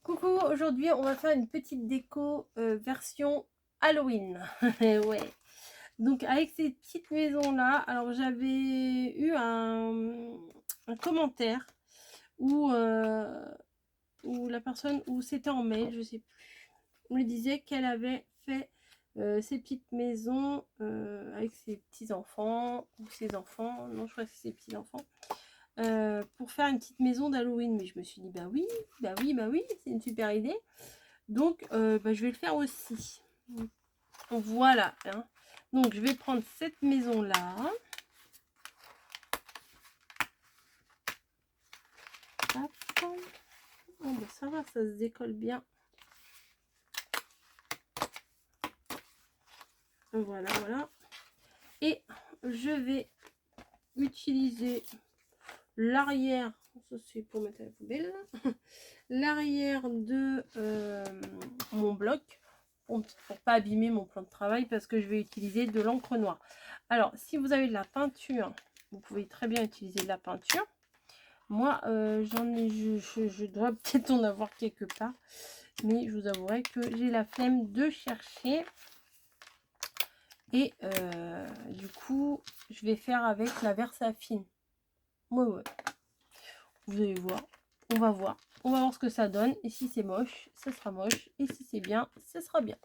Coucou, aujourd'hui on va faire une petite déco version Halloween. Ouais. Donc avec ces petites maisons là, alors j'avais eu un commentaire où, où la personne, où c'était en mail, je sais plus, on lui disait qu'elle avait fait ces petites maisons avec ses petits enfants ou ses enfants, non je crois que c'est ses petits enfants. Pour faire une petite maison d'Halloween, mais je me suis dit bah oui, bah oui, bah oui, c'est une super idée. Donc, bah, je vais le faire aussi. Voilà. Hein. Donc, je vais prendre cette maison-là. Oh, bah, ça va, ça se décolle bien. Voilà, voilà. Et je vais utiliser l'arrière. Ça, c'est pour mettre à la poubelle. L'arrière de mon bloc. Pour pas abîmer mon plan de travail parce que je vais utiliser de l'encre noire. Alors, si vous avez de la peinture, vous pouvez très bien utiliser de la peinture. Moi, j'en ai, je dois peut-être en avoir quelque part, mais je vous avouerai que j'ai la flemme de chercher. Et du coup, je vais faire avec la Versafine. Ouais. Vous allez voir, on va voir. On va voir ce que ça donne. Et si c'est moche, ce sera moche. Et si c'est bien, ce sera bien.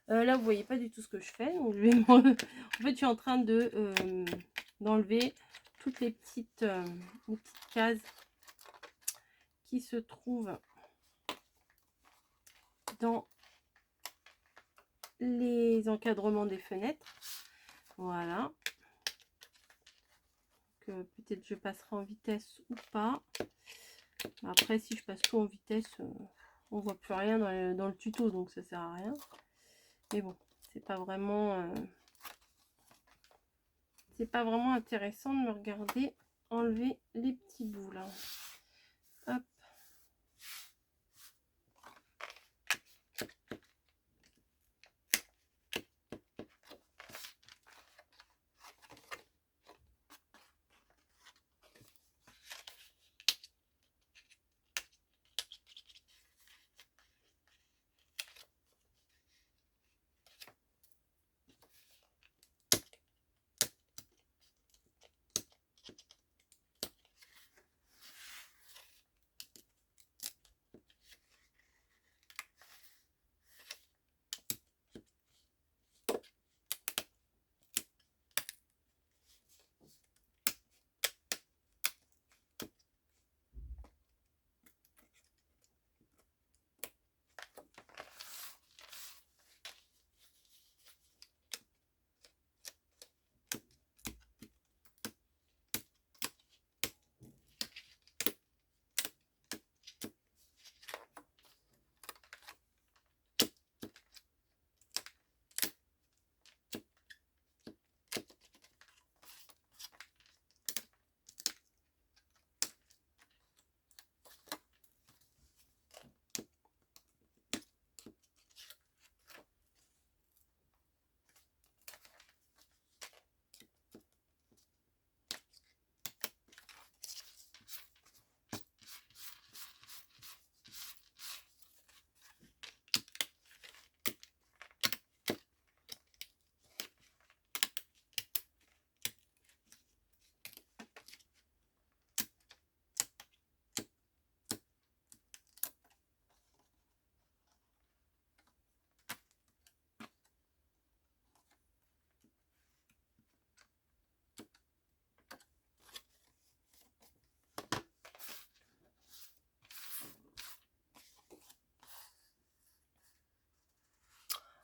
Là, vous voyez pas du tout ce que je fais. Donc, je vais en fait, je suis en train de d'enlever toutes les petites cases qui se trouvent dans les encadrements des fenêtres. Voilà. Peut-être je passerai en vitesse ou pas. Après, si je passe tout en vitesse, on voit plus rien dans le tuto, donc ça sert à rien. Mais bon, c'est pas vraiment intéressant de me regarder enlever les petits bouts là. Hop.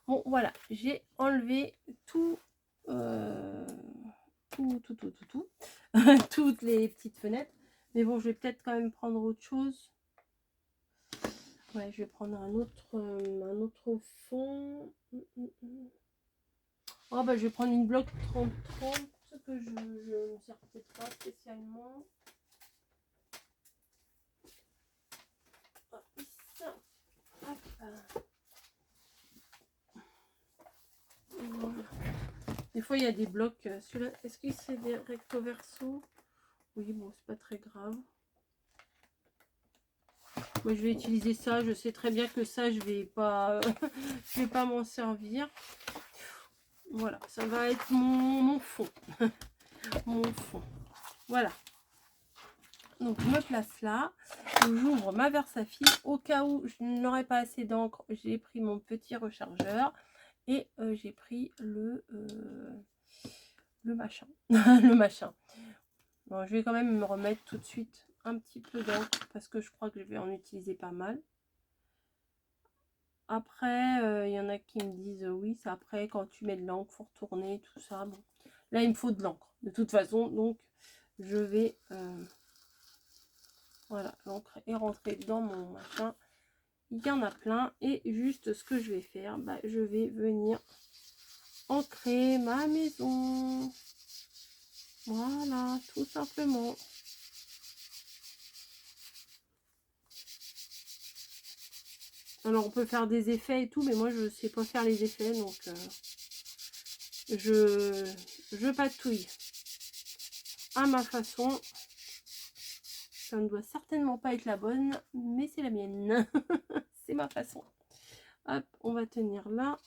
Bon, voilà, j'ai enlevé tout, toutes les petites fenêtres. Mais bon, je vais peut-être quand même prendre autre chose. Ouais, je vais prendre un autre fond. Oh, bah, je vais prendre une bloc 30-30 que je ne sers peut-être pas spécialement. Hop, ça. Hop. Voilà. Des fois, il y a des blocs. Celui-là, est-ce que c'est des recto verso? Oui, bon, c'est pas très grave. Moi, je vais utiliser ça. Je sais très bien que ça, je vais pas, je vais pas m'en servir. Voilà, ça va être mon fond. Mon fond. Voilà. Donc, je me place là. J'ouvre ma Versafil. Au cas où je n'aurais pas assez d'encre, j'ai pris mon petit rechargeur. Et j'ai pris le machin. Le machin. Bon, je vais quand même me remettre tout de suite un petit peu d'encre parce que je crois que je vais en utiliser pas mal. Après, il y en a qui me disent oui, c'est après quand tu mets de l'encre, faut retourner, tout ça. Bon, là, il me faut de l'encre de toute façon, donc je vais voilà, l'encre est rentrée dans mon machin. Il y en a plein et juste ce que je vais faire, bah, je vais venir ancrer ma maison. Voilà, tout simplement. Alors, on peut faire des effets et tout, mais moi, je sais pas faire les effets, donc je patouille à ma façon. Ça ne doit certainement pas être la bonne, mais c'est la mienne. C'est ma façon. Hop, on va tenir là.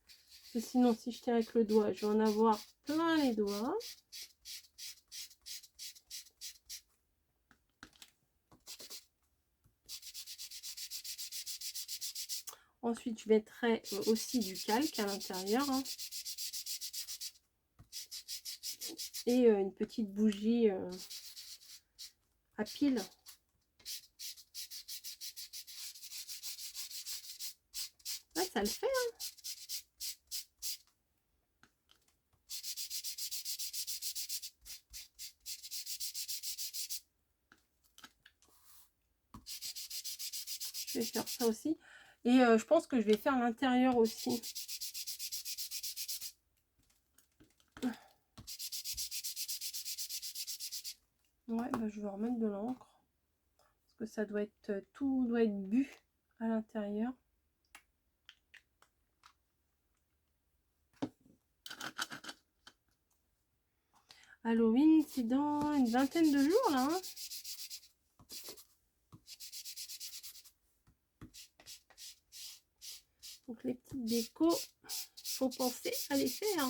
Parce que sinon, si je tiens avec le doigt, je vais en avoir plein les doigts. Ensuite, je mettrai aussi du calque à l'intérieur. Hein. Et une petite bougie à pile. Ouais, ça le fait. Hein. Je vais faire ça aussi. Et je pense que je vais faire l'intérieur aussi. Ouais, bah, je vais remettre de l'encre. Parce que ça doit être, tout doit être bu à l'intérieur. Halloween, c'est dans une vingtaine de jours là. Hein. Donc les petites décos, faut penser à les faire.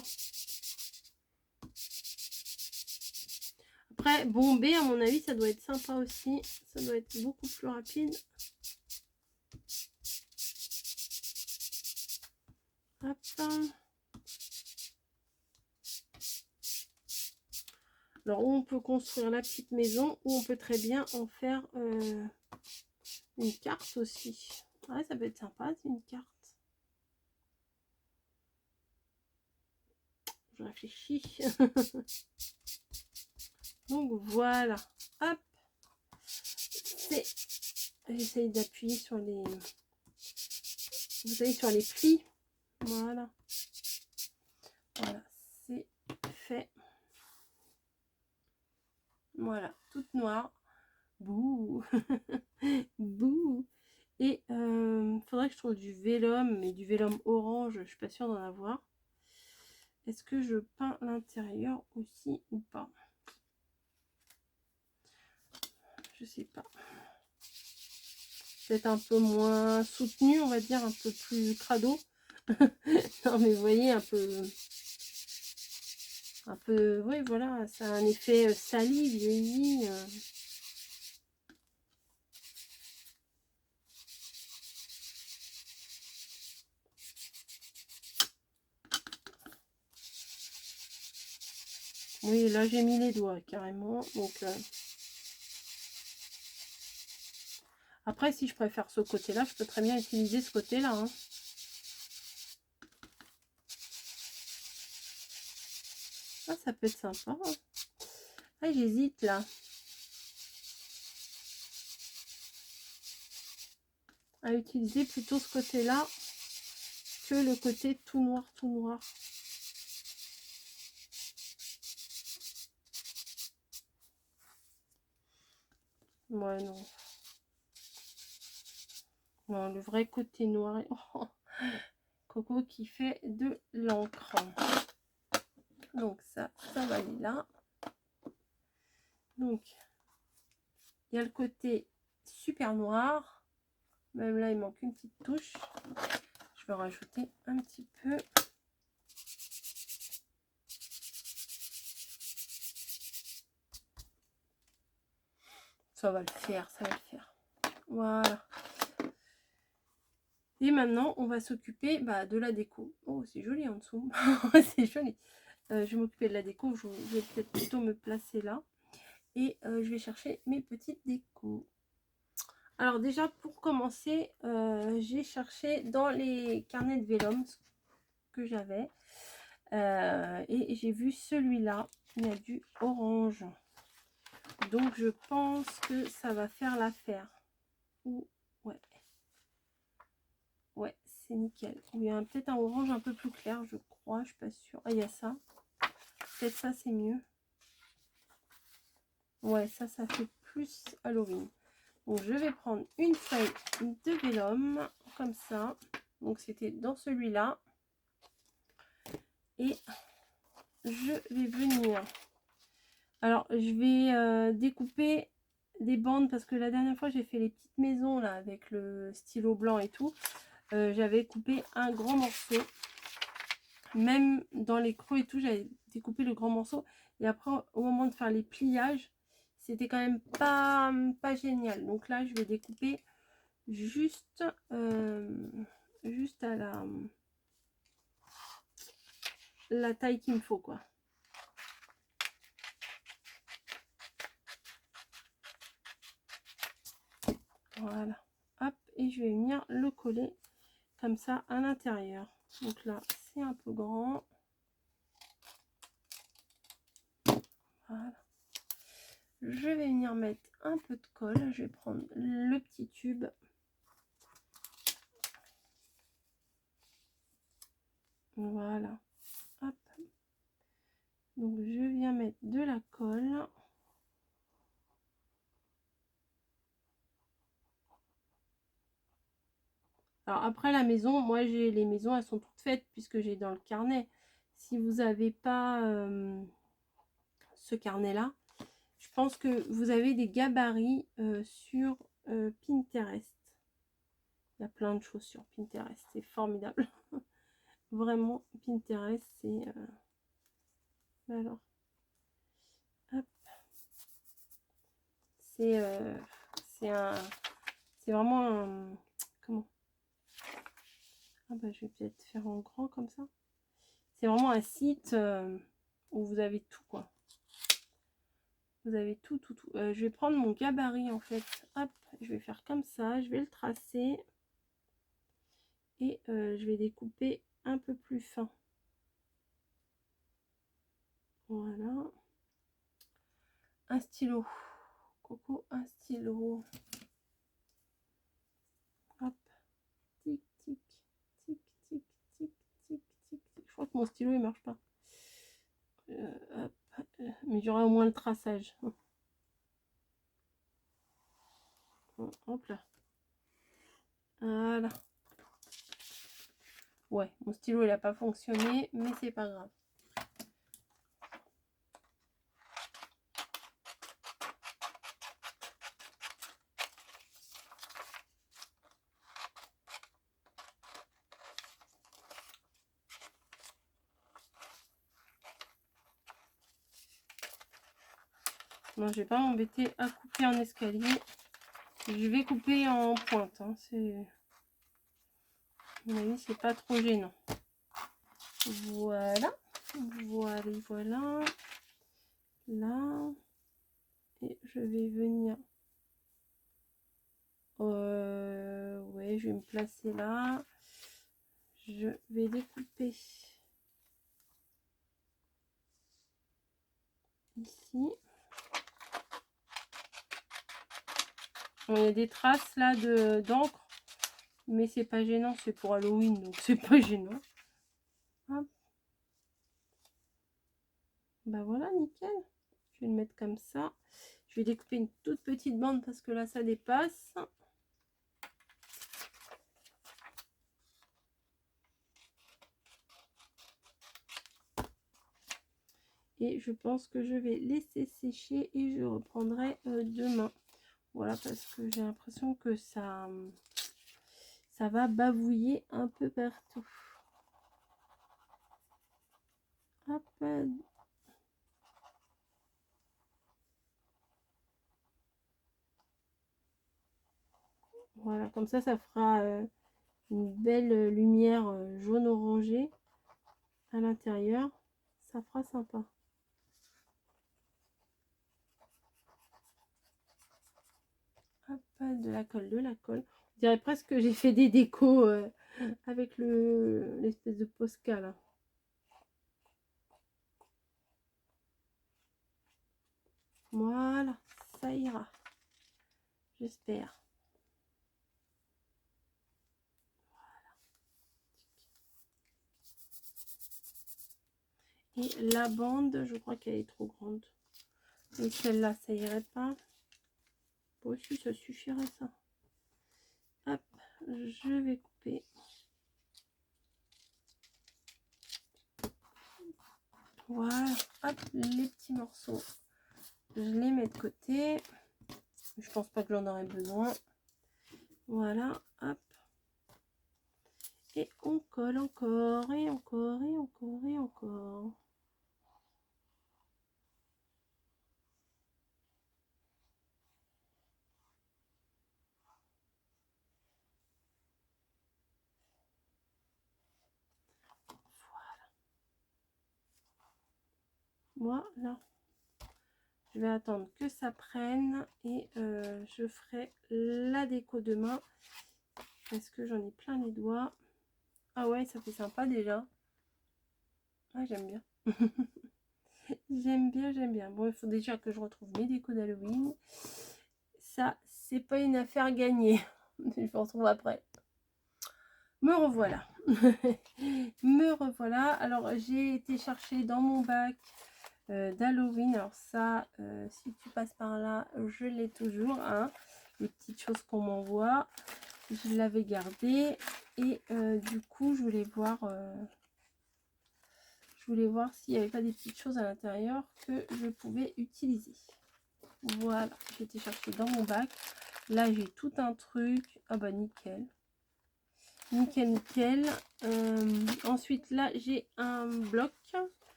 Après, bomber, à mon avis, ça doit être sympa aussi. Ça doit être beaucoup plus rapide. Hop. Alors, où on peut construire la petite maison, ou on peut très bien en faire une carte aussi. Ouais, ça peut être sympa, c'est une carte. Je réfléchis. Donc, voilà. Hop. J'essaye d'appuyer sur les... Vous savez, sur les plis. Voilà. Voilà, c'est fait. Voilà, toute noire. Bouh. Bouh. Et faudrait que je trouve du vélum, mais du vélum orange, je suis pas sûre d'en avoir. Est-ce que je peins l'intérieur aussi ou pas? Je sais pas. Peut-être un peu moins soutenu, on va dire, un peu plus crado. Non mais vous voyez, un peu, oui voilà, ça a un effet sali, vieilli. Oui, là j'ai mis les doigts carrément, donc après si je préfère ce côté-là, je peux très bien utiliser ce côté-là. Hein. Ah, ça peut être sympa. Hein. Ah, j'hésite là. À utiliser plutôt ce côté-là que le côté tout noir, tout noir. Ouais, non. Non, le vrai côté noir. Oh, Coco qui fait de l'encre. Donc ça va aller là. Donc, il y a le côté super noir. Même là, il manque une petite touche. Je vais rajouter un petit peu. Ça va le faire, ça va le faire. Voilà. Et maintenant, on va s'occuper de la déco. Oh, c'est joli en dessous. C'est joli. Je vais m'occuper de la déco. Je vais peut-être plutôt me placer là. Et je vais chercher mes petites décos. Alors déjà, pour commencer, j'ai cherché dans les carnets de vélum que j'avais. Et j'ai vu celui-là. Il y a du orange. Donc, je pense que ça va faire l'affaire. Ouais. Ouais, c'est nickel. Il y a peut-être un orange un peu plus clair, je crois. Je suis pas sûre. Ah, il y a ça. Peut-être ça, c'est mieux. Ouais, ça fait plus Halloween. Donc, je vais prendre une feuille de vélum, comme ça. Donc, c'était dans celui-là. Et je vais venir. Alors, je vais découper des bandes parce que la dernière fois, j'ai fait les petites maisons là avec le stylo blanc et tout. J'avais coupé un grand morceau. Même dans les creux et tout, j'avais découpé le grand morceau. Et après, au moment de faire les pliages, c'était quand même pas génial. Donc là, je vais découper juste, juste à la taille qu'il me faut, quoi. Voilà. Hop, et je vais venir le coller comme ça à l'intérieur. Donc là, c'est un peu grand. Voilà. Je vais venir mettre un peu de colle. Je vais prendre le petit tube. Voilà. Hop. Donc je viens mettre de la colle. Alors après la maison, moi j'ai les maisons, elles sont toutes faites puisque j'ai dans le carnet. Si vous n'avez pas ce carnet-là, je pense que vous avez des gabarits sur Pinterest. Il y a plein de choses sur Pinterest, c'est formidable. Vraiment, Pinterest, c'est... alors, hop. C'est vraiment un... Comment? Ah bah je vais peut-être faire en grand comme ça. C'est vraiment un site où vous avez tout, quoi. Vous avez tout. Je vais prendre mon gabarit, en fait. Hop, je vais faire comme ça. Je vais le tracer. Et je vais découper un peu plus fin. Voilà. Un stylo. Coco, un stylo. Hop. Tic, tic, tic, tic, tic, tic, tic. Je crois que mon stylo, il marche pas. Hop. Mais j'aurai au moins le traçage. Hop là. Voilà. Ouais, mon stylo il n'a pas fonctionné, mais c'est pas grave. Non, je vais pas m'embêter à couper en escalier. Je vais couper en pointe. Hein. C'est, à mon avis, c'est pas trop gênant. Voilà. Voilà. Là. Et je vais venir. Ouais, je vais me placer là. Je vais découper ici. Bon, il y a des traces là d'encre. Mais c'est pas gênant, c'est pour Halloween, donc c'est pas gênant. Hop. Bah voilà, nickel. Je vais le mettre comme ça. Je vais découper une toute petite bande parce que là, ça dépasse. Et je pense que je vais laisser sécher et je reprendrai demain. Voilà, parce que j'ai l'impression que ça va bavouiller un peu partout. Hop. Voilà, comme ça fera une belle lumière jaune orangé à l'intérieur. Ça fera sympa. Hop, de la colle, de la colle. On dirait presque que j'ai fait des décos avec l'espèce de Posca là. Voilà, ça ira. J'espère. Et la bande, je crois qu'elle est trop grande. Et celle-là, ça irait pas. Bon, aussi, ça suffirait ça. Hop, je vais couper. Voilà, hop, les petits morceaux. Je les mets de côté. Je pense pas que j'en aurai besoin. Voilà, hop. Et on colle encore, et encore, et encore, et encore. Voilà. Je vais attendre que ça prenne et je ferai la déco demain parce que j'en ai plein les doigts. Ah ouais, ça fait sympa déjà. Ah, j'aime bien. J'aime bien, j'aime bien. Bon, il faut déjà que je retrouve mes décos d'Halloween. Ça, c'est pas une affaire gagnée. Je vous retrouve après. Me revoilà. Me revoilà. Alors, j'ai été chercher dans mon bac d'Halloween. Alors ça, si tu passes par là, je l'ai toujours. Hein. Les petites choses qu'on m'envoie. Je l'avais gardé. Et du coup, je voulais voir s'il n'y avait pas des petites choses à l'intérieur que je pouvais utiliser. Voilà, j'ai été chercher dans mon bac. Là, j'ai tout un truc. Ah bah nickel. Nickel, nickel. Ensuite, là, j'ai un bloc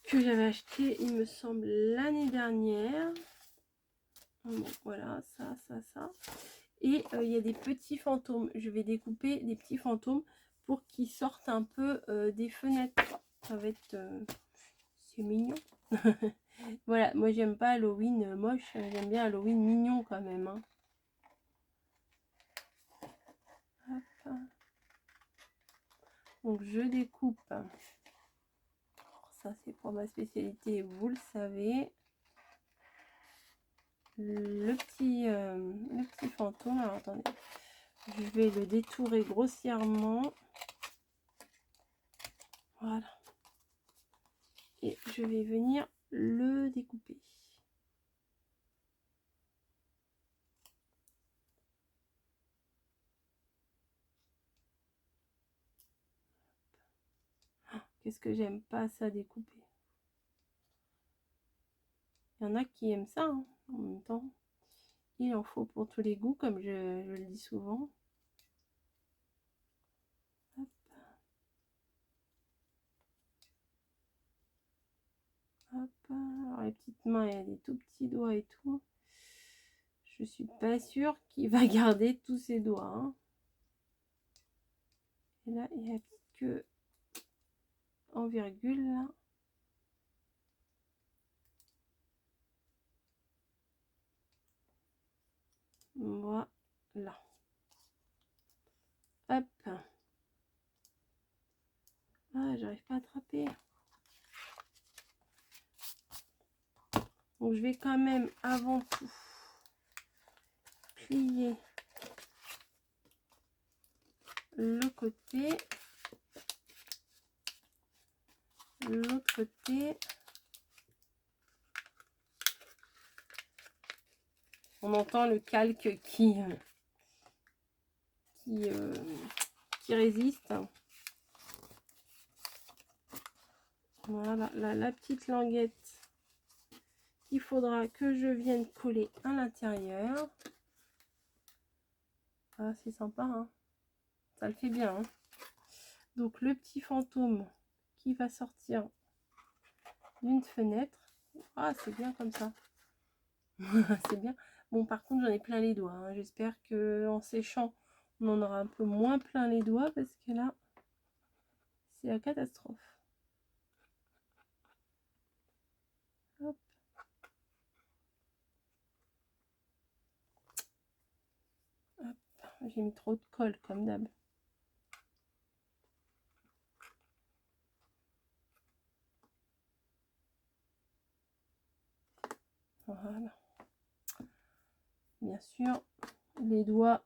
que j'avais acheté, il me semble, l'année dernière. Bon, voilà, ça. Et il y a des petits fantômes. Je vais découper des petits fantômes pour qu'ils sortent un peu des fenêtres. Ça va être... c'est mignon. Voilà, moi j'aime pas Halloween moche, j'aime bien Halloween mignon quand même. Hein. Hop. Donc je découpe. Ça c'est pour ma spécialité, vous le savez. Le petit fantôme. Alors attendez, je vais le détourer grossièrement. Voilà. Et je vais venir le découper. Qu'est-ce que j'aime pas ça découper. Il y en a qui aiment ça, hein, en même temps. Il en faut pour tous les goûts, comme je le dis souvent. Hop. Hop. Alors les petites mains, il y a des tout petits doigts et tout. Je suis pas sûre qu'il va garder tous ses doigts. Hein. Et là, il y a la petite queue en virgule. Là. Voilà. Hop. Ah, j'arrive pas à attraper. Donc je vais quand même avant tout plier le côté, l'autre côté. On entend le calque qui résiste. Voilà, la petite languette qu'il faudra que je vienne coller à l'intérieur. Ah, c'est sympa, hein, ça le fait bien, hein. Donc le petit fantôme qui va sortir d'une fenêtre. Ah, c'est bien comme ça. C'est bien. Bon, par contre, j'en ai plein les doigts, hein. J'espère que en séchant, on en aura un peu moins plein les doigts, parce que là, c'est la catastrophe. Hop. Hop. J'ai mis trop de colle, comme d'hab. Voilà. Bien sûr, les doigts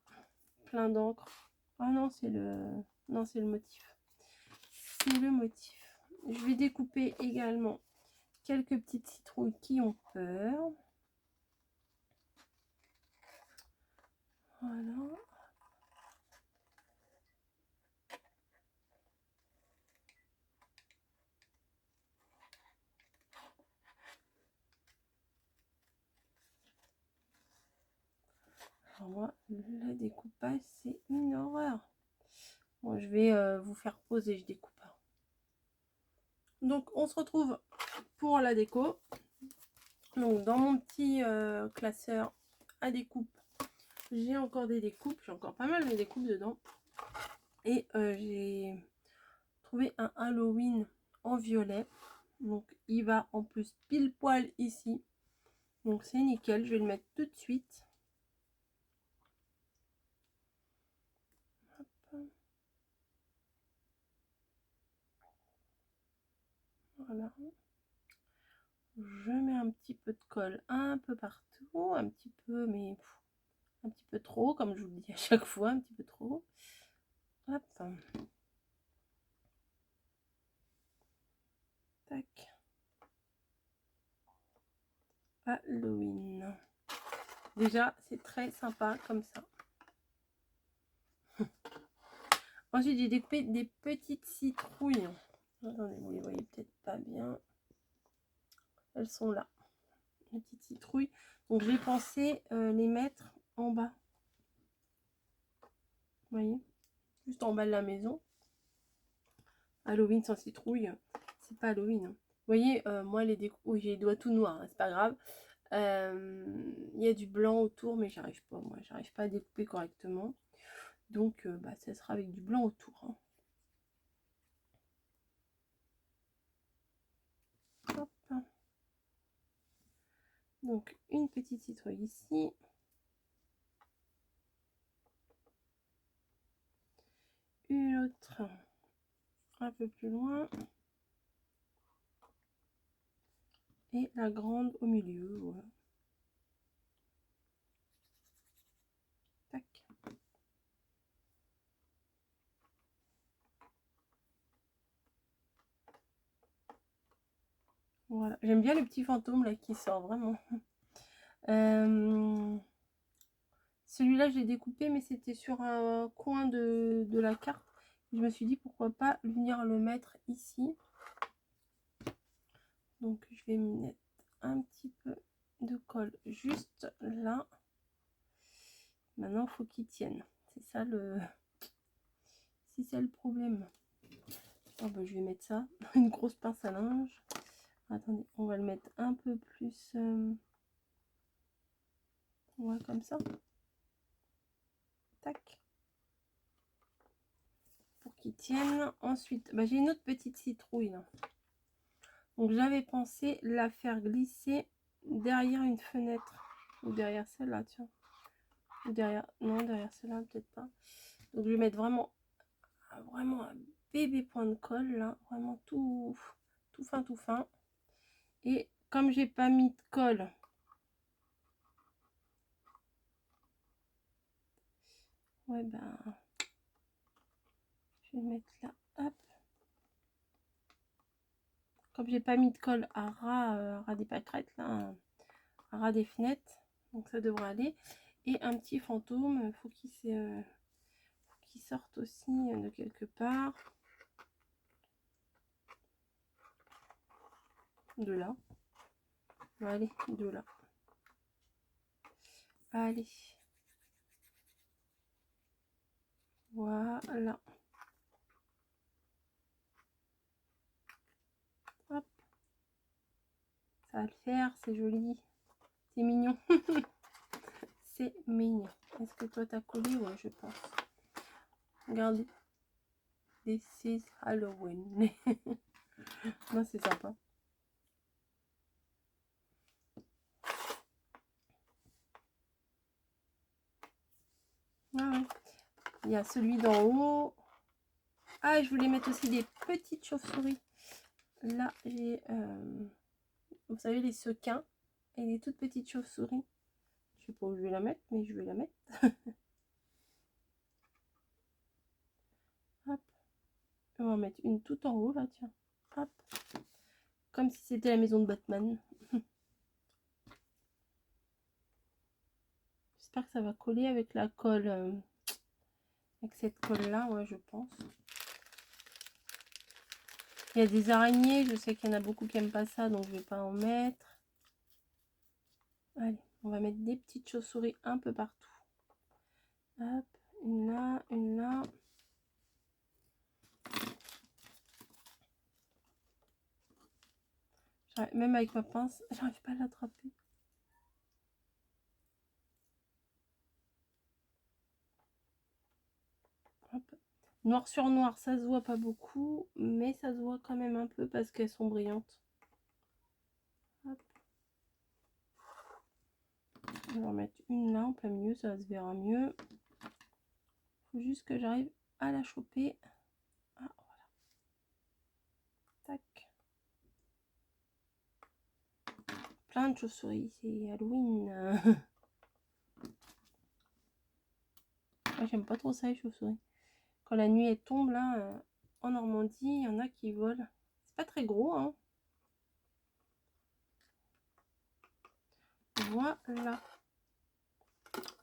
pleins d'encre. Ah non, c'est le... Non, c'est le motif. C'est le motif. Je vais découper également quelques petites citrouilles qui ont peur. Voilà. Alors moi, le découpage, c'est une horreur. Bon, je vais vous faire poser, je découpe. Donc, on se retrouve pour la déco. Donc, dans mon petit classeur à découpe, j'ai encore des découpes. J'ai encore pas mal de découpes dedans. Et j'ai trouvé un Halloween en violet. Donc, il va en plus pile poil ici. Donc, c'est nickel. Je vais le mettre tout de suite. Voilà. Je mets un petit peu de colle un peu partout. Un petit peu, mais un petit peu trop, comme je vous le dis à chaque fois. Un petit peu trop. Hop. Tac. Halloween. Déjà, c'est très sympa comme ça. Ensuite, j'ai découpé des petites citrouilles. Attendez, vous les voyez peut-être pas bien. Elles sont là. Les petites citrouilles. Donc, j'ai pensé les mettre en bas. Vous voyez? Juste en bas de la maison. Halloween sans citrouille, c'est pas Halloween. Hein. Vous voyez, moi, les découpes... Oui, j'ai les doigts tout noirs, hein, c'est pas grave. Il y a du blanc autour, mais j'arrive pas. Moi, j'arrive pas à découper correctement. Donc, bah, ça sera avec du blanc autour. Hein. Hop. Donc, une petite citrouille ici. Une autre un peu plus loin. Et la grande au milieu. Voilà. Tac. Voilà. J'aime bien le petit fantôme là qui sort, vraiment. Celui-là, je l'ai découpé, mais c'était sur un coin de la carte. Je me suis dit, pourquoi pas venir le mettre ici. Donc, je vais mettre un petit peu de colle juste là. Maintenant, il faut qu'il tienne. C'est ça le... Si c'est le problème. Oh, bah, je vais mettre ça. Une grosse pince à linge. Attendez, on va le mettre un peu plus... Ouais, comme ça. Tac. Pour qu'il tienne. Ensuite, bah, j'ai une autre petite citrouille là. Donc j'avais pensé la faire glisser derrière une fenêtre. Ou derrière celle-là, tiens. Ou derrière... Non, derrière celle-là, peut-être pas. Donc je vais mettre vraiment un bébé point de colle là. Vraiment tout fin, tout fin. Et comme j'ai pas mis de colle... Ouais, ben... Je vais le mettre là. Hop. Comme j'ai pas mis de colle à ras des pâquerettes là, à ras des fenêtres, donc ça devrait aller. Et un petit fantôme, faut qu'il sorte aussi de quelque part, de là. Allez, 2 là. Allez. Voilà. Hop. Ça va le faire, c'est joli. C'est mignon. C'est mignon. Est-ce que toi t'as collé? Ouais, je pense. Regardez. This is Halloween. Moi, c'est sympa. Ah ouais. Il y a celui d'en haut. Ah, je voulais mettre aussi des petites chauves-souris. Là, j'ai, vous savez, les sequins et des toutes petites chauves-souris. Je sais pas où je vais la mettre, mais je vais la mettre. Hop. On va en mettre une tout en haut, là, tiens. Hop. Comme si c'était la maison de Batman. J'espère que ça va coller avec la colle. Avec cette colle-là, ouais, je pense. Il y a des araignées, je sais qu'il y en a beaucoup qui n'aiment pas ça, donc je vais pas en mettre. Allez, on va mettre des petites chauves-souris un peu partout. Hop, une là, une là. Même avec ma pince, j'arrive pas à l'attraper. Noir sur noir, ça se voit pas beaucoup, mais ça se voit quand même un peu parce qu'elles sont brillantes. Hop. On va en mettre une là en plein milieu, ça se verra mieux. Faut juste que j'arrive à la choper. Ah, voilà. Tac. Plein de chauves-souris, c'est Halloween. Moi, j'aime pas trop ça, les chauves-souris. Quand la nuit elle tombe là, en Normandie, il y en a qui volent. C'est pas très gros, hein. Voilà.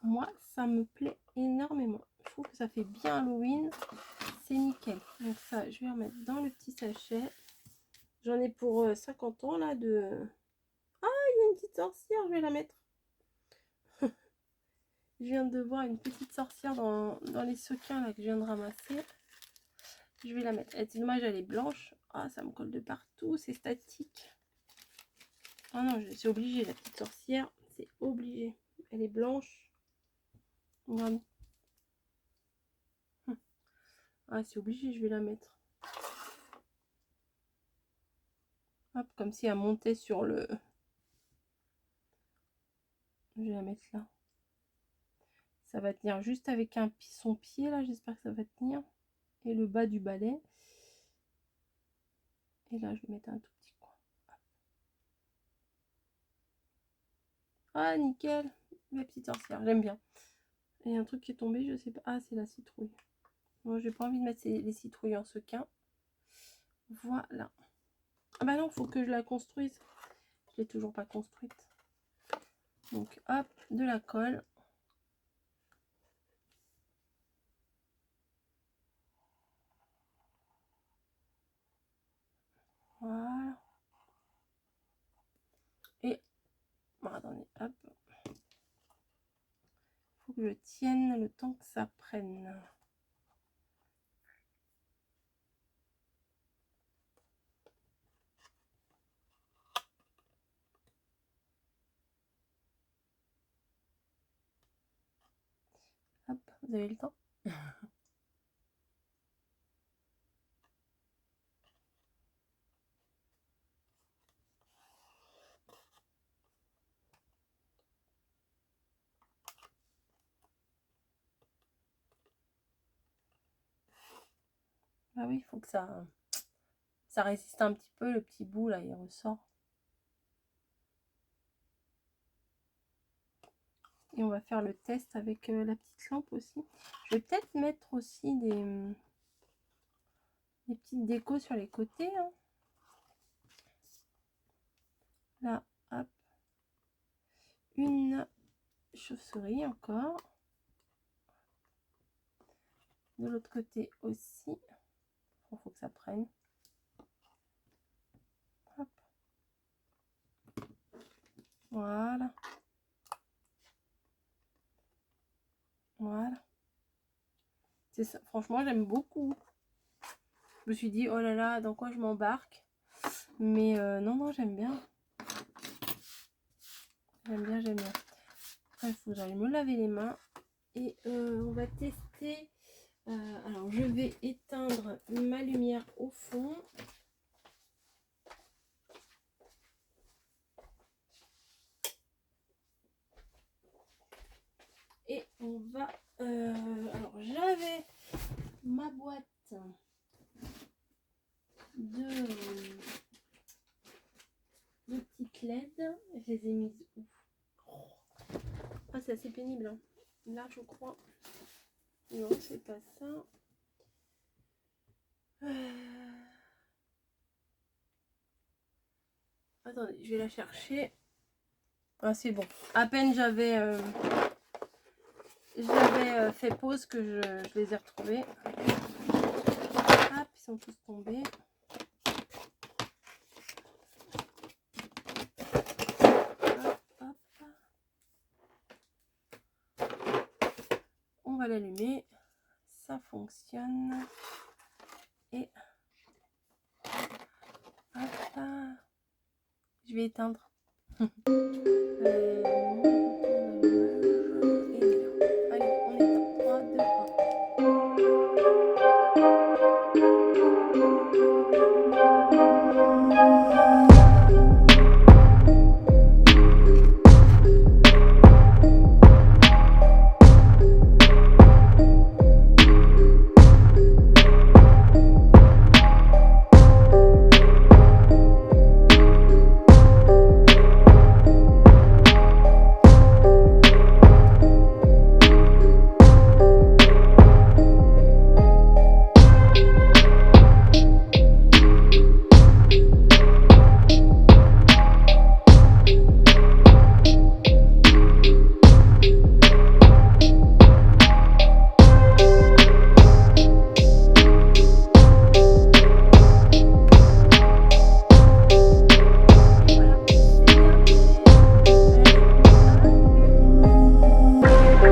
Moi, ça me plaît énormément. Je trouve que ça fait bien Halloween. C'est nickel. Donc ça, je vais remettre dans le petit sachet. J'en ai pour 50 ans là de... Ah, il y a une petite sorcière, je vais la mettre. Je viens de voir une petite sorcière dans les sequins là que je viens de ramasser. Je vais la mettre. C'est dommage, elle est blanche. Ah, ça me colle de partout, c'est statique. Ah non, c'est obligé, la petite sorcière, c'est obligé. Elle est blanche. Regarde. Ah, c'est obligé, je vais la mettre. Hop, comme si elle montait sur le... Je vais la mettre là. Ça va tenir juste avec son pied là, j'espère que ça va tenir. Et le bas du balai. Et là, je vais mettre un tout petit coin. Ah, nickel. La petite sorcière, j'aime bien. Il y a un truc qui est tombé, je sais pas. Ah, c'est la citrouille. Moi, j'ai pas envie de mettre les citrouilles en sequin. Voilà. Ah bah non, faut que je la construise. Je l'ai toujours pas construite. Donc, hop, de la colle. Voilà. Et, bon, attendez, hop. Faut que je tienne le temps que ça prenne. Hop, vous avez le temps? Ah oui, il faut que ça résiste un petit peu, le petit bout là, il ressort. Et on va faire le test avec la petite lampe aussi. Je vais peut-être mettre aussi des petites décos sur les côtés. Hein. Là, hop. Une chauve-souris encore. De l'autre côté aussi. Il faut que ça prenne. Hop. Voilà. Voilà. C'est ça. Franchement, j'aime beaucoup. Je me suis dit, oh là là, dans quoi je m'embarque? Mais non, non, j'aime bien. J'aime bien, j'aime bien. Après, il faut que j'aille me laver les mains. Et on va tester. Alors, je vais éteindre ma lumière au fond. Et on va... alors, j'avais ma boîte de petites LED. Je les ai mises où? Ah, c'est assez pénible. Hein. Là, je crois. Non, c'est pas ça. Attendez, je vais la chercher. Ah, c'est bon. À peine j'avais fait pause que je les ai retrouvés. Hop, ils sont tous tombés. Hop, hop. On va l'allumer. Ça fonctionne. Et hop là. Je vais éteindre.